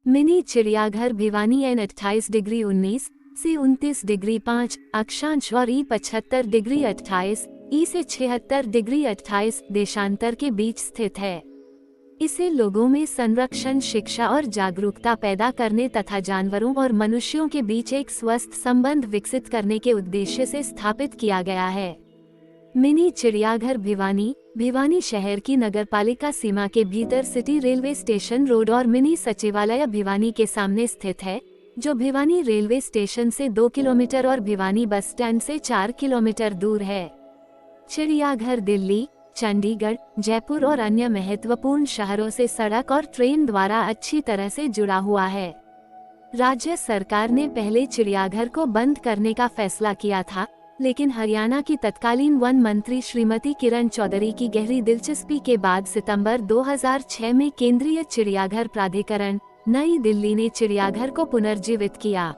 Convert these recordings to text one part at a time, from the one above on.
Mini चिड़ियाघर Bhiwani N 28 degree 19 से 29 degree 5 अक्षांश और ई 75 डिग्री 28 ई से 76 डिग्री 28 देशांतर के बीच स्थित है। इसे लोगों में संरक्षण, शिक्षा और जागरूकता पैदा करने तथा जानवरों और मनुष्यों के बीच एक स्वस्थ संबंध विकसित करने के उद्देश्य से स्थापित किया गया है। मिनी चिड़ियाघर भिवानी शहर की नगरपालिका सीमा के भीतर सिटी रेलवे स्टेशन रोड और मिनी सचिवालय भिवानी के सामने स्थित है, जो भिवानी रेलवे स्टेशन से 2 किलोमीटर और भिवानी बस स्टैंड से 4 किलोमीटर दूर है। चिड़ियाघर दिल्ली, चंडीगढ़, जयपुर और अन्य महत्वपूर्ण शहरों से सड़क और ट्रेन द्वारा अच्छी तरह से जुड़ा हुआ है। राज्य सरकार ने पहले चिड़ियाघर को बंद करने का फैसला किया था, लेकिन हरियाणा की तत्कालीन वन मंत्री श्रीमती किरण चौधरी की गहरी दिलचस्पी के बाद सितंबर 2006 में केंद्रीय चिड़ियाघर प्राधिकरण नई दिल्ली ने चिड़ियाघर को पुनर्जीवित किया।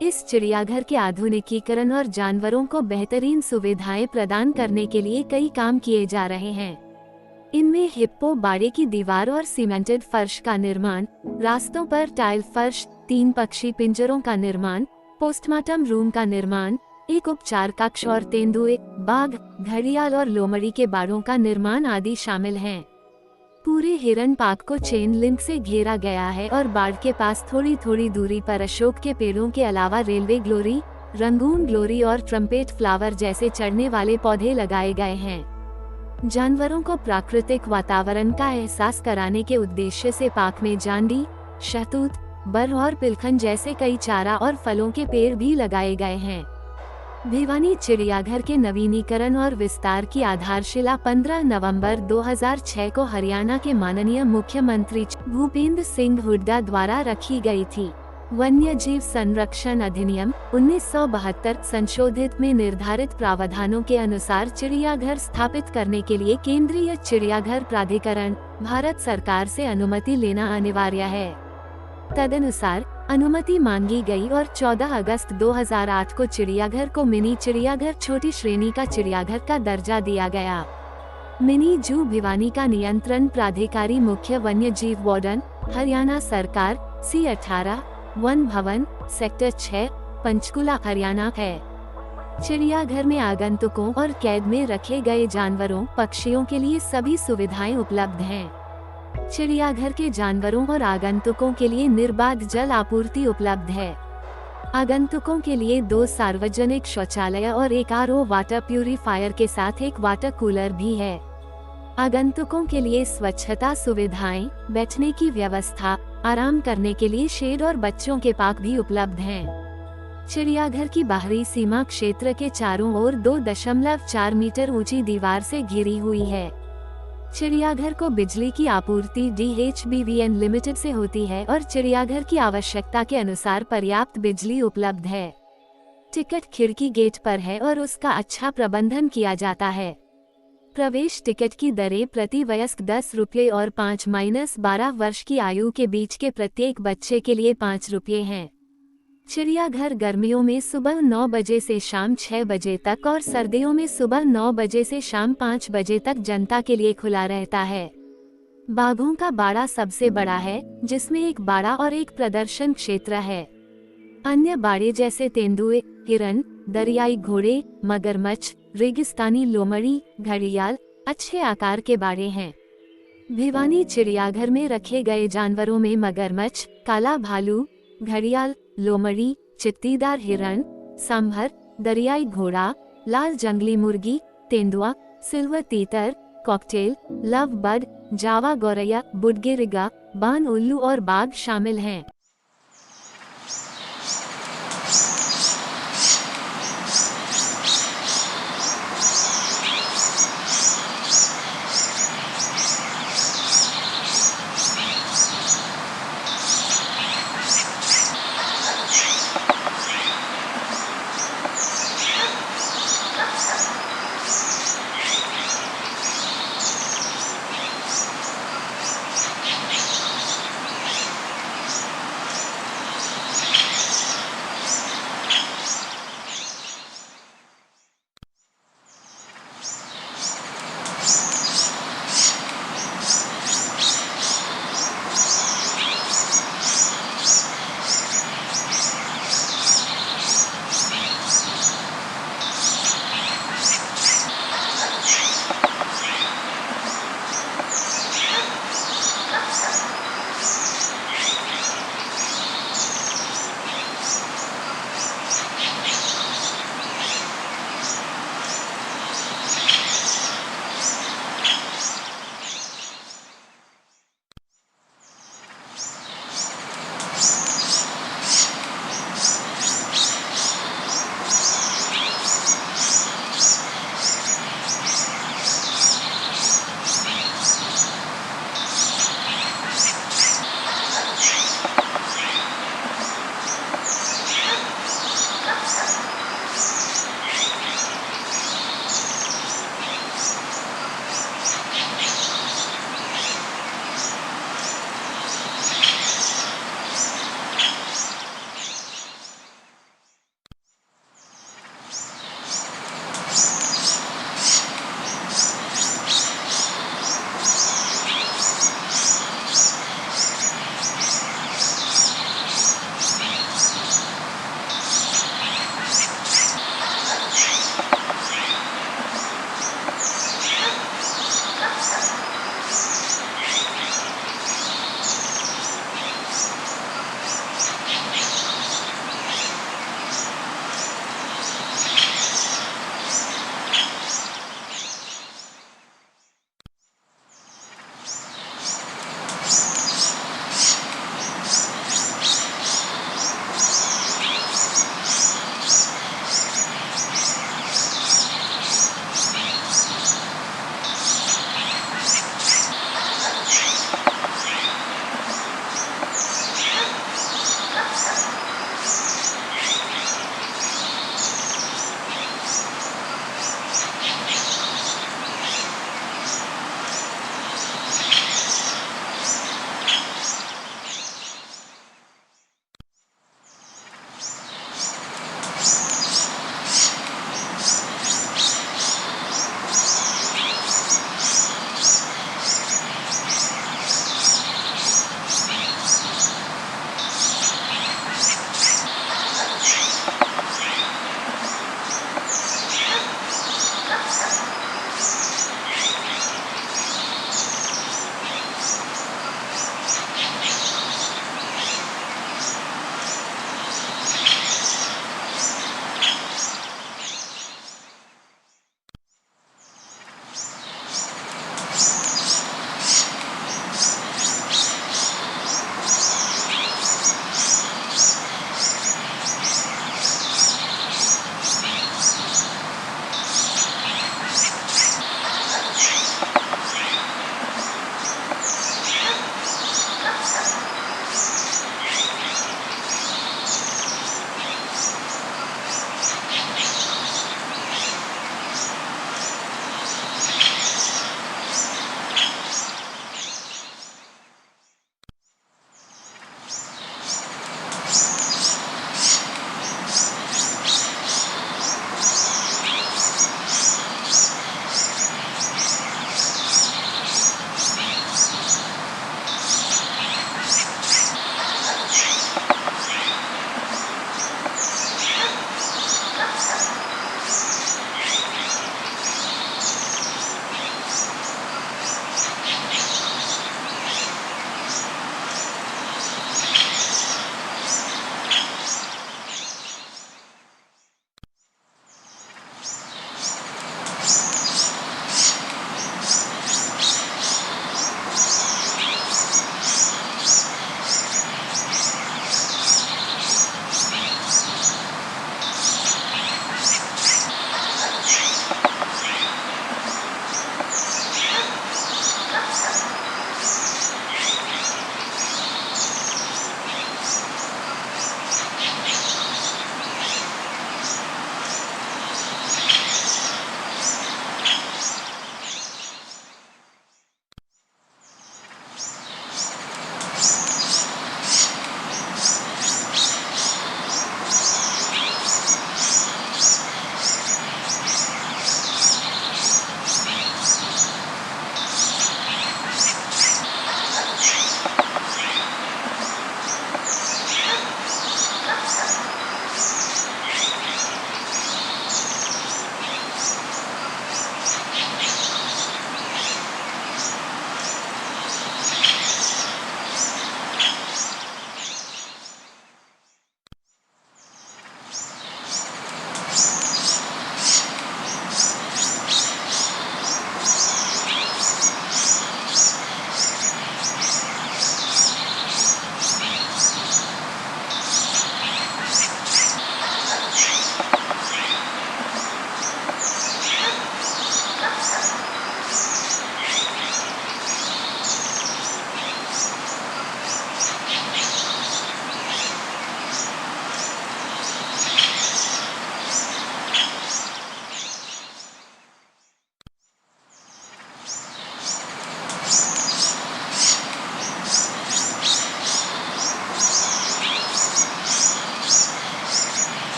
इस चिड़ियाघर के आधुनिकीकरण और जानवरों को बेहतरीन सुविधाएं प्रदान करने के लिए कई काम किए जा रहे हैं। इनमें हिप्पो बाड़े की दीवार और सीमेंटेड फर्श का निर्माण, रास्तों पर टाइल फर्श, 3 पक्षी पिंजरों का निर्माण, पोस्टमार्टम रूम का निर्माण, एक उपचार कक्ष और तेंदुए, बाघ, घड़ियाल और लोमड़ी के बाड़ों का निर्माण आदि शामिल हैं। पूरे हिरन पार्क को चेन लिंक से घेरा गया है और बाड़ के पास थोड़ी थोड़ी दूरी पर अशोक के पेड़ों के अलावा रेलवे ग्लोरी, रंगून ग्लोरी और ट्रम्पेट फ्लावर जैसे चढ़ने वाले पौधे लगाए गए हैं। जानवरों को प्राकृतिक वातावरण का एहसास कराने के उद्देश्य से पार्क में जांडी, शहतूत, बर और पिलखन जैसे कई चारा और फलों के पेड़ भी लगाए गए हैं। भिवानी चिड़ियाघर के नवीनीकरण और विस्तार की आधारशिला 15 नवंबर 2006 को हरियाणा के माननीय मुख्यमंत्री भूपेंद्र सिंह हुड्डा द्वारा रखी गई थी। वन्य जीव संरक्षण अधिनियम 1972 संशोधित में निर्धारित प्रावधानों के अनुसार चिड़ियाघर स्थापित करने के लिए केंद्रीय चिड़ियाघर प्राधिकरण भारत सरकार से अनुमति लेना अनिवार्य है। तदनुसार अनुमति मांगी गई और 14 अगस्त 2008 को चिड़ियाघर को मिनी चिड़ियाघर छोटी श्रेणी का चिड़ियाघर का दर्जा दिया गया। मिनी जू भिवानी का नियंत्रण प्राधिकारी मुख्य वन्य जीव वार्डन हरियाणा सरकार C18 वन भवन सेक्टर 6 पंचकुला हरियाणा है। चिड़ियाघर में आगंतुकों और कैद में रखे गए जानवरों, पक्षियों के लिए सभी सुविधाएं उपलब्ध हैं। चिड़ियाघर के जानवरों और आगंतुकों के लिए निर्बाध जल आपूर्ति उपलब्ध है। आगंतुकों के लिए 2 सार्वजनिक शौचालय और एक RO वाटर प्यूरिफायर के साथ एक वाटर कूलर भी है। आगंतुकों के लिए स्वच्छता सुविधाएं, बैठने की व्यवस्था, आराम करने के लिए शेड और बच्चों के पार्क भी उपलब्ध हैं। चिड़ियाघर की बाहरी सीमा क्षेत्र के चारों ओर 2.4 मीटर ऊंची दीवार से घिरी हुई है। चिड़ियाघर को बिजली की आपूर्ति DHBVN लिमिटेड से होती है और चिड़ियाघर की आवश्यकता के अनुसार पर्याप्त बिजली उपलब्ध है। टिकट खिड़की गेट पर है और उसका अच्छा प्रबंधन किया जाता है। प्रवेश टिकट की दरें प्रति वयस्क 10 रुपये और 5-12 वर्ष की आयु के बीच के प्रत्येक बच्चे के लिए 5 रुपये हैं। चिड़ियाघर गर्मियों में सुबह 9 बजे से शाम 6 बजे तक और सर्दियों में सुबह 9 बजे से शाम 5 बजे तक जनता के लिए खुला रहता है। बाघों का बाड़ा सबसे बड़ा है, जिसमें एक बाड़ा और एक प्रदर्शन क्षेत्र है। अन्य बाड़े जैसे तेंदुए, हिरन, दरियाई घोड़े, मगरमच्छ, रेगिस्तानी लोमड़ी, घड़ियाल अच्छे आकार के बाड़े हैं। भिवानी चिड़ियाघर में रखे गए जानवरों में मगरमच्छ, काला भालू, घड़ियाल, लोमड़ी, चित्तीदार हिरण, सांभर, दरियाई घोड़ा, लाल जंगली मुर्गी, तेंदुआ, सिल्वर तीतर, कॉकटेल, लव बर्ड, जावा गौरैया, बुडगिरिगा, बान उल्लू और बाघ शामिल हैं।